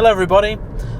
Hello everybody,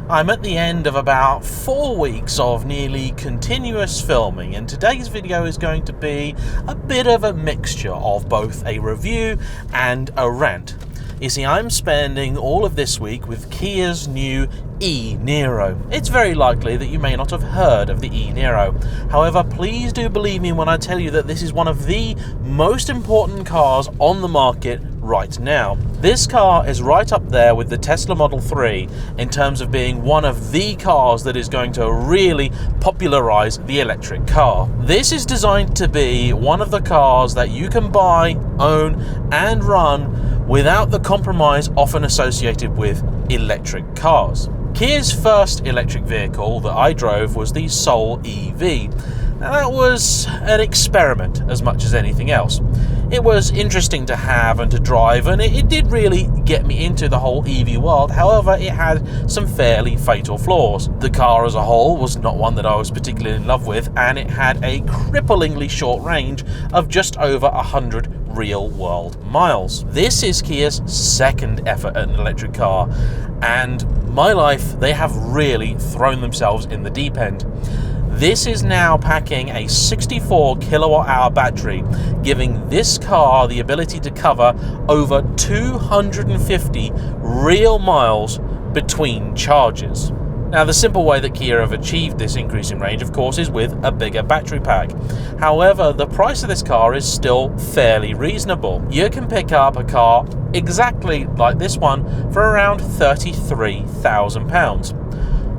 I'm at the end of about 4 weeks of nearly continuous filming, and today's video is going to be a bit of a mixture of both a review and a rant. You see, I'm spending all of this week with Kia's new E-Niro. It's very likely that you may not have heard of the E-Niro. However, please do believe me when I tell you that this is one of the most important cars on the market right now. This car is right up there with the Tesla Model 3 in terms of being one of the cars that is going to really popularize the electric car. This is designed to be one of the cars that you can buy, own, and run without the compromise often associated with electric cars. Kia's first electric vehicle that I drove was the Soul EV. Now, that was an experiment as much as anything else. It was interesting to have and to drive, and it did really get me into the whole EV world. However, it had some fairly fatal flaws. The car as a whole was not one that I was particularly in love with, and it had a cripplingly short range of just over 100 real-world miles. This is Kia's second effort at an electric car, and my life, they have really thrown themselves in the deep end. This is now packing a 64 kilowatt-hour battery, giving this car the ability to cover over 250 real miles between charges. Now, the simple way that Kia have achieved this increase in range, of course, is with a bigger battery pack. However, the price of this car is still fairly reasonable. You can pick up a car exactly like this one for around £33,000.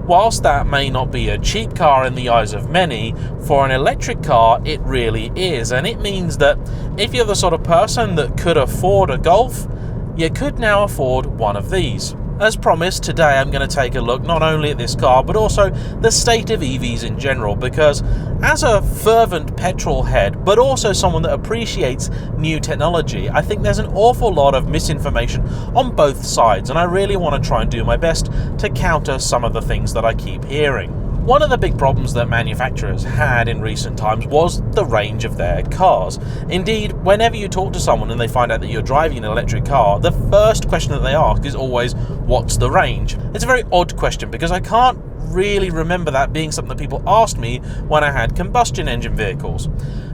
Whilst that may not be a cheap car in the eyes of many, for an electric car it really is, and it means that if you're the sort of person that could afford a Golf, you could now afford one of these. As promised, today I'm going to take a look not only at this car but also the state of EVs in general, because as a fervent petrol head but also someone that appreciates new technology, I think there's an awful lot of misinformation on both sides, and I really want to try and do my best to counter some of the things that I keep hearing. One of the big problems that manufacturers had in recent times was the range of their cars. Indeed, whenever you talk to someone and they find out that you're driving an electric car, the first question that they ask is always, what's the range? It's a very odd question because I can't really remember that being something that people asked me when I had combustion engine vehicles.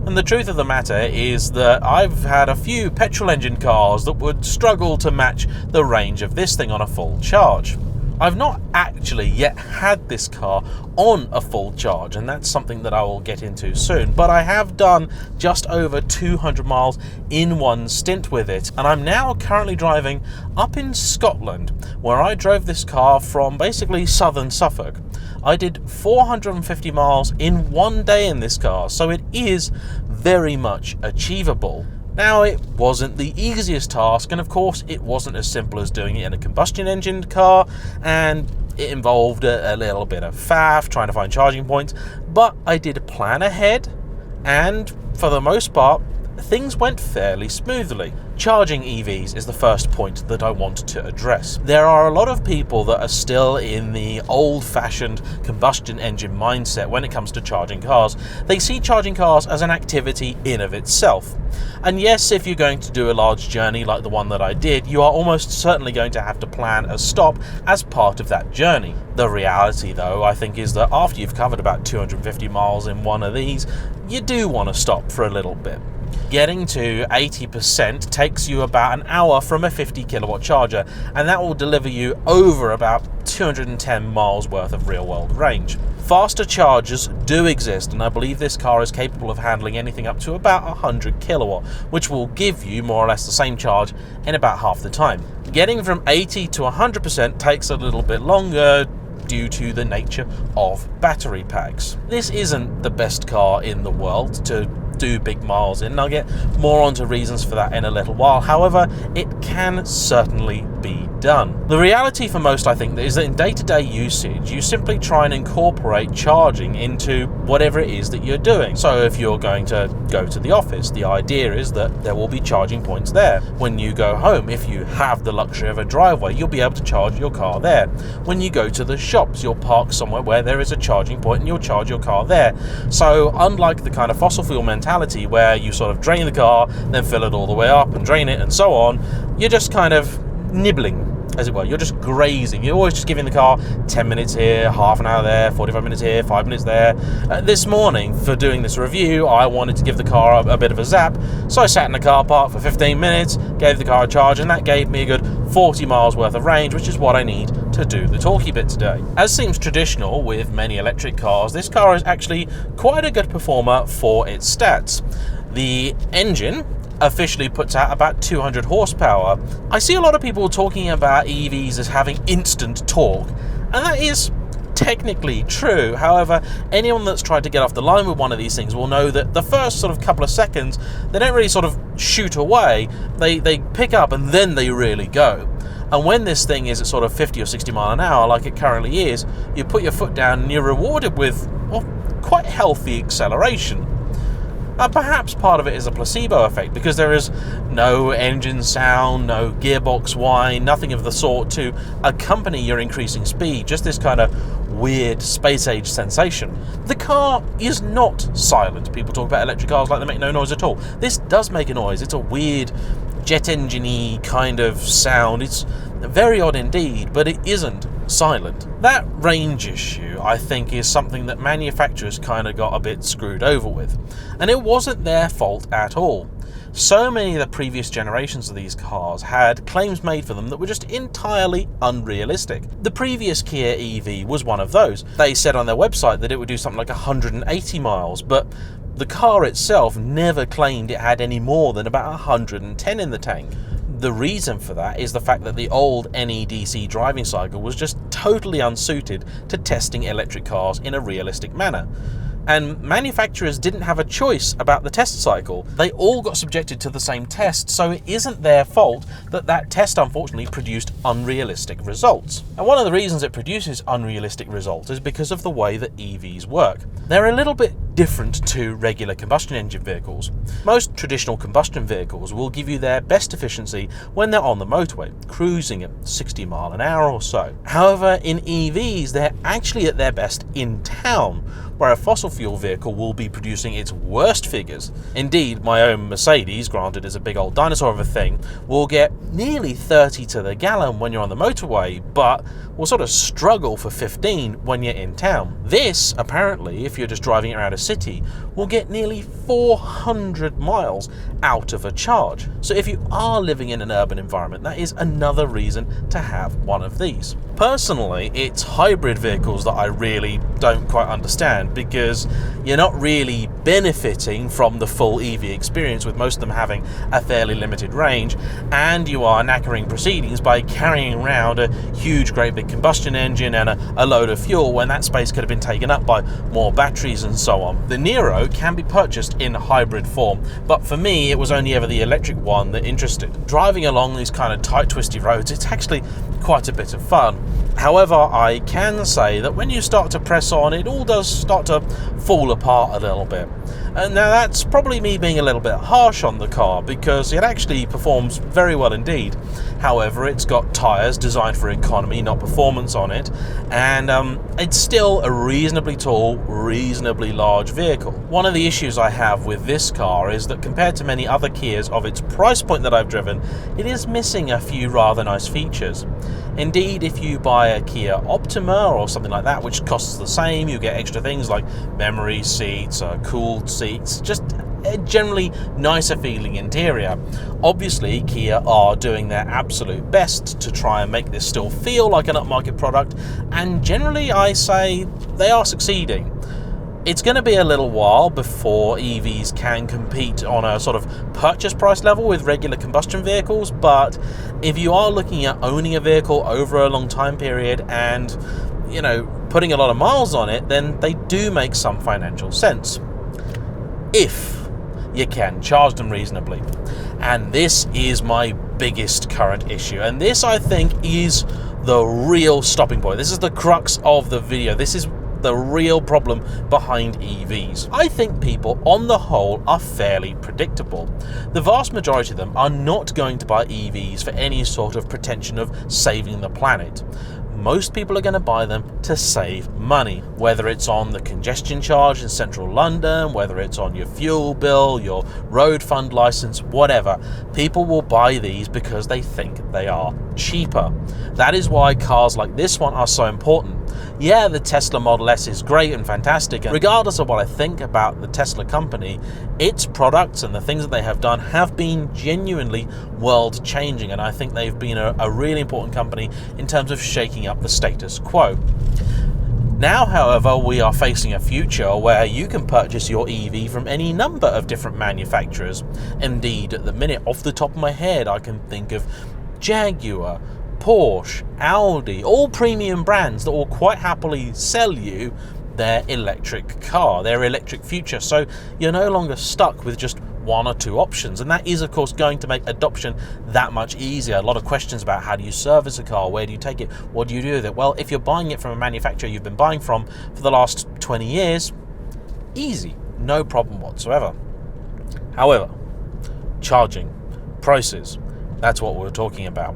And the truth of the matter is that I've had a few petrol engine cars that would struggle to match the range of this thing on a full charge. I've not actually yet had this car on a full charge, and that's something that I will get into soon, but I have done just over 200 miles in one stint with it, and I'm now currently driving up in Scotland, where I drove this car from basically southern Suffolk. I did 450 miles in one day in this car, so it is very much achievable. Now, it wasn't the easiest task, and of course it wasn't as simple as doing it in a combustion engine car, and it involved a little bit of faff trying to find charging points, but I did plan ahead, and for the most part things went fairly smoothly. Charging EVs is the first point that I want to address. There are a lot of people that are still in the old-fashioned combustion engine mindset when it comes to charging cars. They see charging cars as an activity in of itself. And yes, if you're going to do a large journey like the one that I did, you are almost certainly going to have to plan a stop as part of that journey. The reality, though, I think, is that after you've covered about 250 miles in one of these, you do want to stop for a little bit. Getting to 80% takes you about an hour from a 50 kilowatt charger, and that will deliver you over about 210 miles worth of real world range. Faster chargers do exist, and I believe this car is capable of handling anything up to about 100 kilowatt, which will give you more or less the same charge in about half the time. Getting from 80 to 100% takes a little bit longer due to the nature of battery packs. This isn't the best car in the world to do big miles in, and I'll get more onto reasons for that in a little while. However, it can certainly be done. The reality for most, I think, is that in day-to-day usage, you simply try and incorporate charging into whatever it is that you're doing. So if you're going to go to the office, the idea is that there will be charging points there. When you go home, if you have the luxury of a driveway, you'll be able to charge your car there. When you go to the shops, you'll park somewhere where there is a charging point and you'll charge your car there. So unlike the kind of fossil fuel mentality where you sort of drain the car, then fill it all the way up and drain it and so on, you're just kind of nibbling as it were. You're just grazing. You're always just giving the car 10 minutes here, half an hour there, 45 minutes here, 5 minutes there. This morning, for doing this review, I wanted to give the car a bit of a zap, so I sat in the car park for 15 minutes, gave the car a charge, and that gave me a good 40 miles worth of range, which is what I need to do the talky bit today. As seems traditional with many electric cars, this car is actually quite a good performer for its stats. The engine officially puts out about 200 horsepower. I see a lot of people talking about EVs as having instant torque, and that is technically true. However, anyone that's tried to get off the line with one of these things will know that the first sort of couple of seconds, they don't really sort of shoot away. They pick up and then they really go. And when this thing is at sort of 50 or 60 mile an hour, like it currently is, you put your foot down and you're rewarded with, well, quite healthy acceleration. Perhaps part of it is a placebo effect, because there is no engine sound, no gearbox whine, nothing of the sort to accompany your increasing speed, just this kind of weird space-age sensation. The car is not silent. People talk about electric cars like they make no noise at all. This does make a noise. It's a weird jet engine-y kind of sound. It's very odd indeed, but it isn't silent. That range issue, I think, is something that manufacturers kind of got a bit screwed over with, and it wasn't their fault at all. So many of the previous generations of these cars had claims made for them that were just entirely unrealistic. The previous Kia EV was one of those. They said on their website that it would do something like 180 miles, but the car itself never claimed it had any more than about 110 in the tank. The reason for that is the fact that the old NEDC driving cycle was just totally unsuited to testing electric cars in a realistic manner. And manufacturers didn't have a choice about the test cycle. They all got subjected to the same test, so it isn't their fault that that test unfortunately produced unrealistic results. And one of the reasons it produces unrealistic results is because of the way that EVs work. They're a little bit different to regular combustion engine vehicles. Most traditional combustion vehicles will give you their best efficiency when they're on the motorway, cruising at 60 mile an hour or so. However, in EVs, they're actually at their best in town, where a fossil fuel vehicle will be producing its worst figures. Indeed, my own Mercedes, granted is a big old dinosaur of a thing, will get nearly 30 to the gallon when you're on the motorway, but will sort of struggle for 15 when you're in town. This, apparently, if you're just driving around a city, will get nearly 400 miles out of a charge. So if you are living in an urban environment, that is another reason to have one of these. Personally, it's hybrid vehicles that I really don't quite understand, because you're not really benefiting from the full EV experience, with most of them having a fairly limited range, and you are knackering proceedings by carrying around a huge great big combustion engine and a load of fuel when that space could have been taken up by more batteries and so on. The Niro can be purchased in hybrid form, but for me it was only ever the electric one that interested. Driving along these kind of tight twisty roads, it's actually quite a bit of fun. However, I can say that when you start to press on, it all does start to fall apart a little bit. And now that's probably me being a little bit harsh on the car, because it actually performs very well indeed. However, it's got tyres designed for economy, not performance on it, and it's still a reasonably tall, reasonably large vehicle. One of the issues I have with this car is that compared to many other Kias of its price point that I've driven, it is missing a few rather nice features. Indeed, if you buy a Kia Optima or something like that, which costs the same, you get extra things like memory seats, cooled seats, just a generally nicer feeling interior. Obviously, Kia are doing their absolute best to try and make this still feel like an upmarket product, and generally I say they are succeeding. It's going to be a little while before EVs can compete on a sort of purchase price level with regular combustion vehicles, but if you are looking at owning a vehicle over a long time period and, you know, putting a lot of miles on it, then they do make some financial sense, if you can charge them reasonably. And this is my biggest current issue, and this, I think, is the real stopping point. This is the crux of the video. This is the real problem behind EVs. I think people on the whole are fairly predictable. The vast majority of them are not going to buy EVs for any sort of pretension of saving the planet. Most people are going to buy them to save money, whether it's on the congestion charge in central London, whether it's on your fuel bill, your road fund license, whatever. People will buy these because they think they are cheaper. That is why cars like this one are so important. Yeah, the Tesla Model S is great and fantastic, and regardless of what I think about the Tesla company, its products and the things that they have done have been genuinely world-changing, and I think they've been a really important company in terms of shaking up the status quo. Now, however, we are facing a future where you can purchase your EV from any number of different manufacturers. Indeed, at the minute, off the top of my head, I can think of Jaguar, Porsche, Audi, all premium brands that will quite happily sell you their electric car, their electric future. So you're no longer stuck with just one or two options, and that is of course going to make adoption that much easier. A lot of questions about how do you service a car, where do you take it, what do you do with it? Well, if you're buying it from a manufacturer you've been buying from for the last 20 years, easy, no problem whatsoever. However, charging, prices, that's what we're talking about.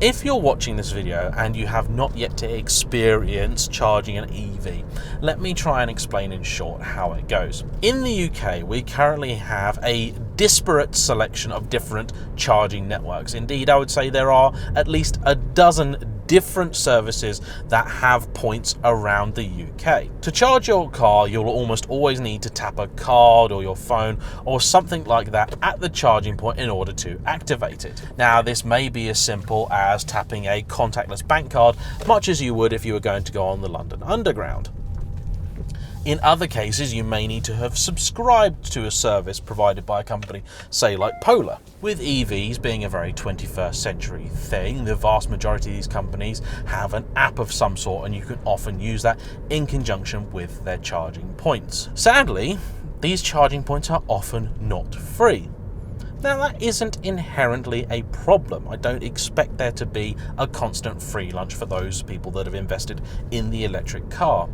If you're watching this video and you have not yet to experience charging an EV, let me try and explain in short how it goes. In the UK, we currently have a disparate selection of different charging networks. Indeed, I would say there are at least a dozen different services that have points around the UK. To charge your car, you'll almost always need to tap a card or your phone or something like that at the charging point in order to activate it. Now, this may be as simple as tapping a contactless bank card, much as you would if you were going to go on the London Underground. In other cases, you may need to have subscribed to a service provided by a company, say like Polar. With EVs being a very 21st century thing, the vast majority of these companies have an app of some sort, and you can often use that in conjunction with their charging points. Sadly, these charging points are often not free. Now, that isn't inherently a problem. I don't expect there to be a constant free lunch for those people that have invested in the electric car.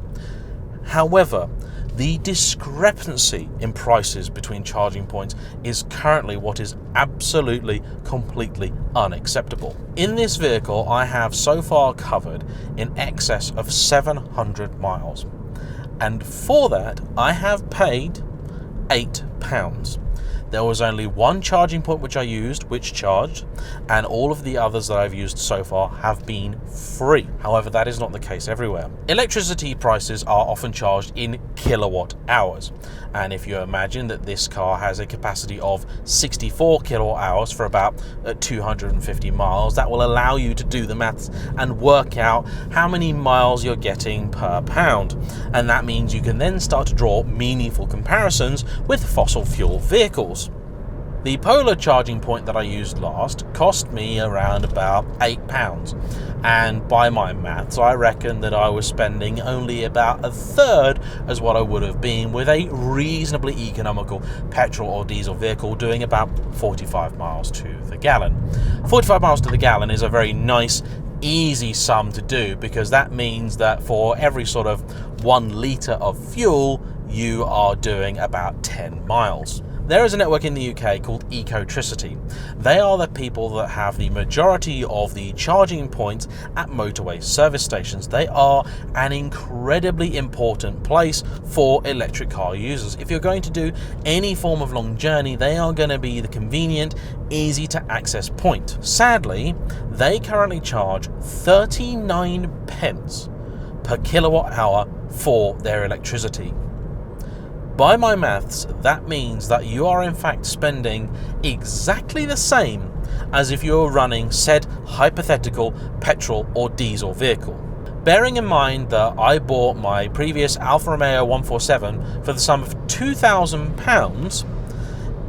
However, the discrepancy in prices between charging points is currently what is absolutely, completely unacceptable. In this vehicle, I have so far covered in excess of 700 miles. And for that, I have paid £8. There was only one charging point which I used, which charged, and all of the others that I've used so far have been free. However, that is not the case everywhere. Electricity prices are often charged in kilowatt hours. And if you imagine that this car has a capacity of 64 kilowatt hours for about 250 miles, that will allow you to do the maths and work out how many miles you're getting per pound. And that means you can then start to draw meaningful comparisons with fossil fuel vehicles. The Polar charging point that I used last cost me around about £8, and by my maths I reckon that I was spending only about a third as what I would have been with a reasonably economical petrol or diesel vehicle doing about 45 miles to the gallon. 45 miles to the gallon is a very nice, easy sum to do, because that means that for every sort of 1 litre of fuel you are doing about 10 miles. There is a network in the UK called Ecotricity. They are the people that have the majority of the charging points at motorway service stations. They are an incredibly important place for electric car users. If you're going to do any form of long journey, they are going to be the convenient, easy to access point. Sadly, they currently charge 39 pence per kilowatt hour for their electricity. By my maths, that means that you are in fact spending exactly the same as if you were running said hypothetical petrol or diesel vehicle. Bearing in mind that I bought my previous Alfa Romeo 147 for the sum of £2,000,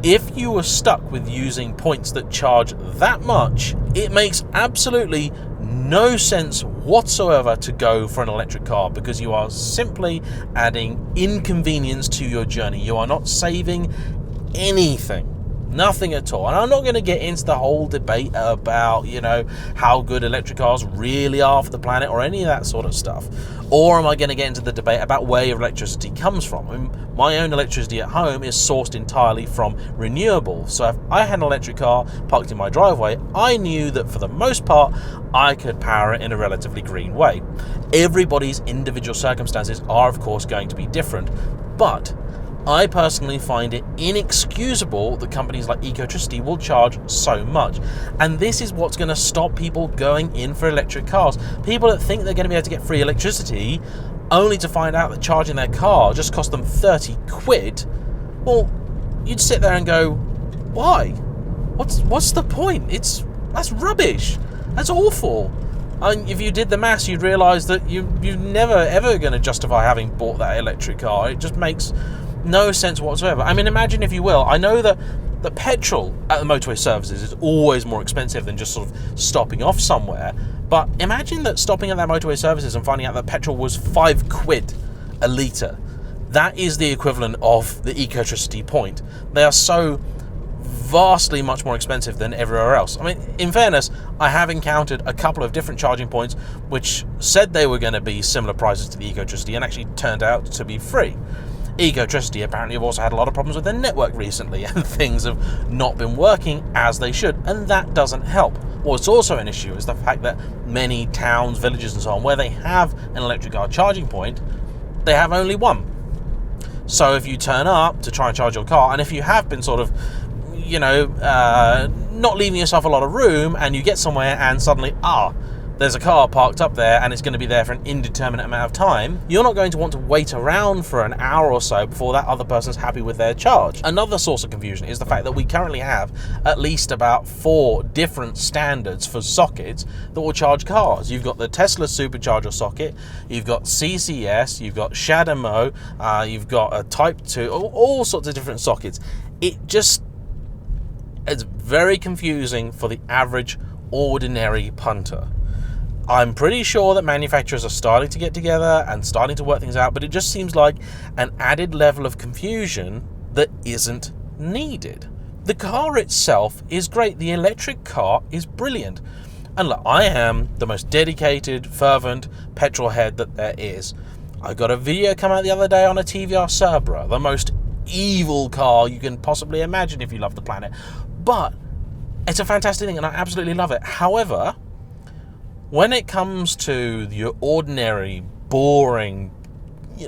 if you were stuck with using points that charge that much, it makes absolutely no sense whatsoever to go for an electric car, because you are simply adding inconvenience to your journey. You are not saving anything. Nothing at all. And I'm not going to get into the whole debate about, how good electric cars really are for the planet or any of that sort of stuff. Or am I going to get into the debate about where your electricity comes from? I mean, my own electricity at home is sourced entirely from renewables. So if I had an electric car parked in my driveway, I knew that for the most part, I could power it in a relatively green way. Everybody's individual circumstances are, of course, going to be different. But I personally find it inexcusable that companies like Ecotricity will charge so much. And this is what's going to stop people going in for electric cars. People that think they're going to be able to get free electricity only to find out that charging their car just cost them 30 quid. Well, you'd sit there and go, why? What's the point? That's rubbish. That's awful. And if you did the maths, you'd realise that you're never ever going to justify having bought that electric car. It just makes no sense whatsoever. I mean, imagine, if you will, I know that the petrol at the motorway services is always more expensive than just sort of stopping off somewhere. But imagine that stopping at that motorway services and finding out that petrol was 5 quid a litre. That is the equivalent of the Ecotricity point. They are so vastly much more expensive than everywhere else. I mean, in fairness, I have encountered a couple of different charging points which said they were going to be similar prices to the Ecotricity and actually turned out to be free. Ecotricity apparently have also had a lot of problems with their network recently, and things have not been working as they should, and that doesn't help. What's also an issue is the fact that many towns, villages and so on, where they have an electric car charging point, they have only one. So if you turn up to try and charge your car, and if you have been sort of, not leaving yourself a lot of room, and you get somewhere and suddenly, there's a car parked up there and it's going to be there for an indeterminate amount of time, you're not going to want to wait around for an hour or so before that other person's happy with their charge. Another source of confusion is the fact that we currently have at least about 4 different standards for sockets that will charge cars. You've got the Tesla supercharger socket, you've got CCS, you've got CHAdeMO, you've got a Type 2, all sorts of different sockets. It's very confusing for the average ordinary punter. I'm pretty sure that manufacturers are starting to get together and starting to work things out, but it just seems like an added level of confusion that isn't needed. The car itself is great. The electric car is brilliant. And look, I am the most dedicated, fervent petrol head that there is. I got a video come out the other day on a TVR Cerbera, the most evil car you can possibly imagine if you love the planet. But it's a fantastic thing and I absolutely love it. However, when it comes to your ordinary, boring,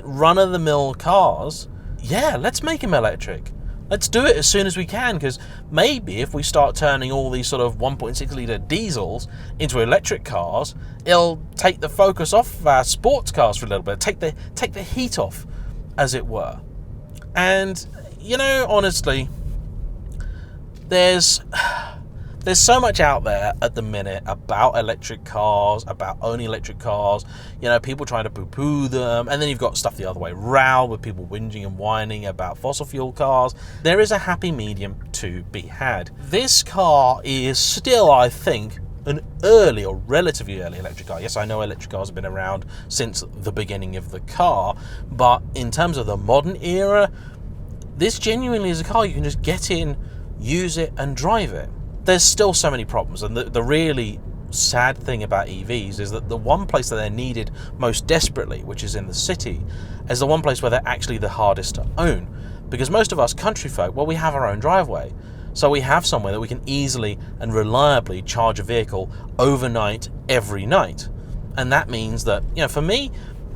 run-of-the-mill cars, yeah, let's make them electric. Let's do it as soon as we can, because maybe if we start turning all these sort of 1.6 litre diesels into electric cars, it'll take the focus off of our sports cars for a little bit, take the heat off, as it were. And, honestly, there's so much out there at the minute about electric cars, about owning electric cars, people trying to poo-poo them, and then you've got stuff the other way round with people whinging and whining about fossil fuel cars. There is a happy medium to be had. This car is still, I think, an early or relatively early electric car. Yes, I know electric cars have been around since the beginning of the car, but in terms of the modern era, this genuinely is a car you can just get in, use it, and drive it. There's still so many problems, and the really sad thing about EVs is that the one place that they're needed most desperately, which is in the city, is the one place where they're actually the hardest to own. Because most of us country folk, well, we have our own driveway. So we have somewhere that we can easily and reliably charge a vehicle overnight, every night. And that means that, for me,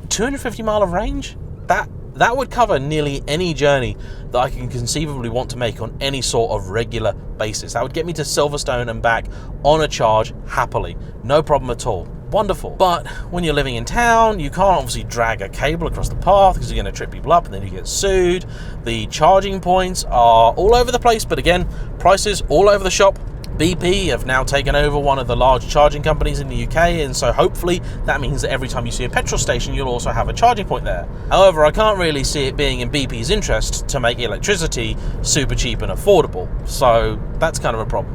250 mile of range, that would cover nearly any journey that I can conceivably want to make on any sort of regular basis. That would get me to Silverstone and back on a charge happily. No problem at all. Wonderful. But when you're living in town, you can't obviously drag a cable across the path because you're going to trip people up and then you get sued. The charging points are all over the place, but again, prices all over the shop. BP have now taken over one of the large charging companies in the UK, and so hopefully that means that every time you see a petrol station, you'll also have a charging point there. However, I can't really see it being in BP's interest to make electricity super cheap and affordable, so that's kind of a problem.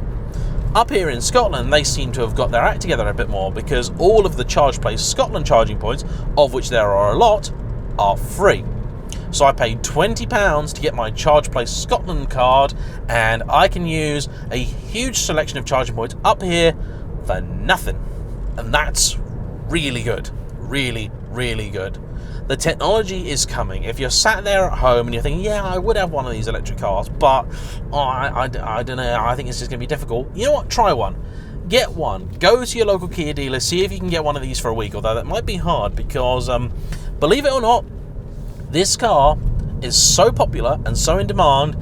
Up here in Scotland, they seem to have got their act together a bit more, because all of the Charge Place Scotland charging points, of which there are a lot, are free. So I paid £20 to get my Charge Place Scotland card, and I can use a huge selection of charging points up here for nothing. And that's really good. Really, really good. The technology is coming. If you're sat there at home and you're thinking, yeah, I would have one of these electric cars, but I don't know, I think it's just going to be difficult. You know what? Try one. Get one. Go to your local Kia dealer, see if you can get one of these for a week, although that might be hard because, believe it or not, this car is so popular and so in demand,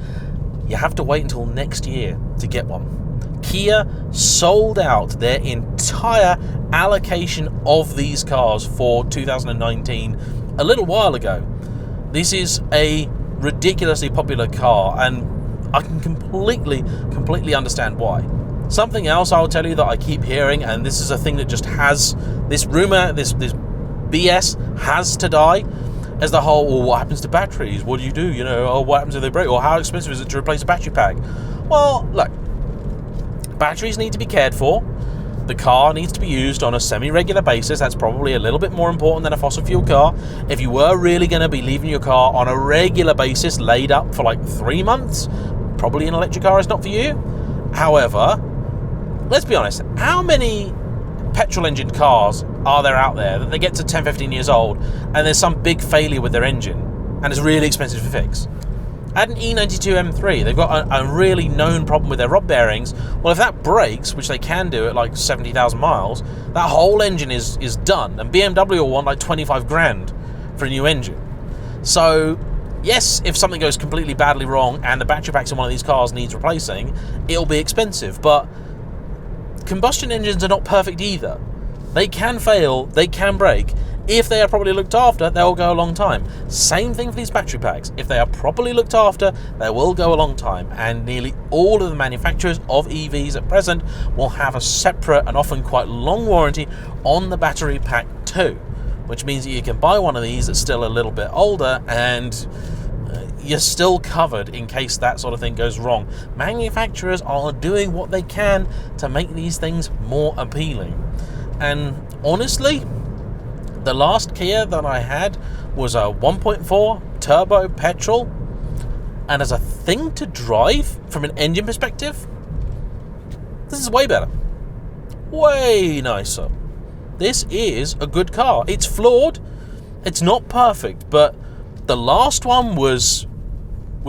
you have to wait until next year to get one. Kia sold out their entire allocation of these cars for 2019 a little while ago. This is a ridiculously popular car, and I can completely understand why. Something else I'll tell you that I keep hearing, and this is a thing that just has, this rumor, this BS has to die, is the whole, well, what happens to batteries? What do you do? You know, or what happens if they break? Or how expensive is it to replace a battery pack? Well, look, batteries need to be cared for. The car needs to be used on a semi-regular basis. That's probably a little bit more important than a fossil fuel car. If you were really going to be leaving your car on a regular basis, laid up for like 3 months, probably an electric car is not for you. However, let's be honest, how many petrol engine cars are there out there that they get to 10, 15 years old and there's some big failure with their engine and it's really expensive to fix? Add an E92 M3, they've got a really known problem with their rod bearings. Well, if that breaks, which they can do at like 70,000 miles, that whole engine is done, and BMW will want like 25 grand for a new engine. So yes, if something goes completely badly wrong and the battery packs in one of these cars needs replacing, it'll be expensive, but combustion engines are not perfect either. They can fail, they can break. If they are properly looked after, they will go a long time. Same thing for these battery packs. If they are properly looked after, they will go a long time. And nearly all of the manufacturers of EVs at present will have a separate and often quite long warranty on the battery pack too, which means that you can buy one of these that's still a little bit older and you're still covered in case that sort of thing goes wrong. Manufacturers are doing what they can to make these things more appealing. And honestly, the last Kia that I had was a 1.4 turbo petrol, and as a thing to drive from an engine perspective, this is way better, way nicer. This is a good car. It's flawed, it's not perfect, but the last one was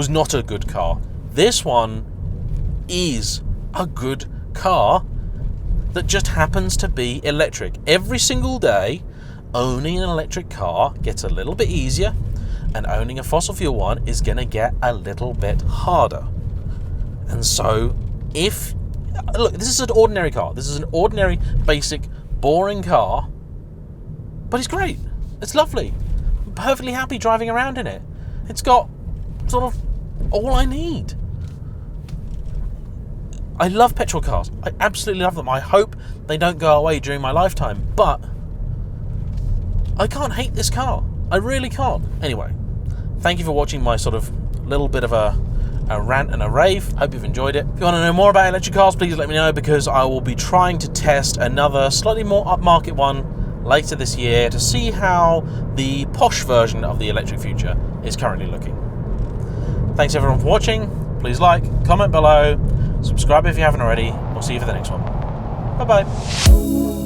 not a good car. This one is a good car that just happens to be electric. Every single day, owning an electric car gets a little bit easier, and owning a fossil fuel one is going to get a little bit harder. And so, look, this is an ordinary car. This is an ordinary, basic, boring car, but it's great. It's lovely. I'm perfectly happy driving around in it. It's got sort of all I need. I love petrol cars. I absolutely love them. I hope they don't go away during my lifetime, but I can't hate this car. I really can't. Anyway, thank you for watching my sort of little bit of a rant and a rave. Hope you've enjoyed it. If you want to know more about electric cars, please let me know, because I will be trying to test another slightly more upmarket one later this year to see how the posh version of the electric future is currently looking. Thanks everyone for watching. Please like, comment below, subscribe if you haven't already. We'll see you for the next one. Bye bye.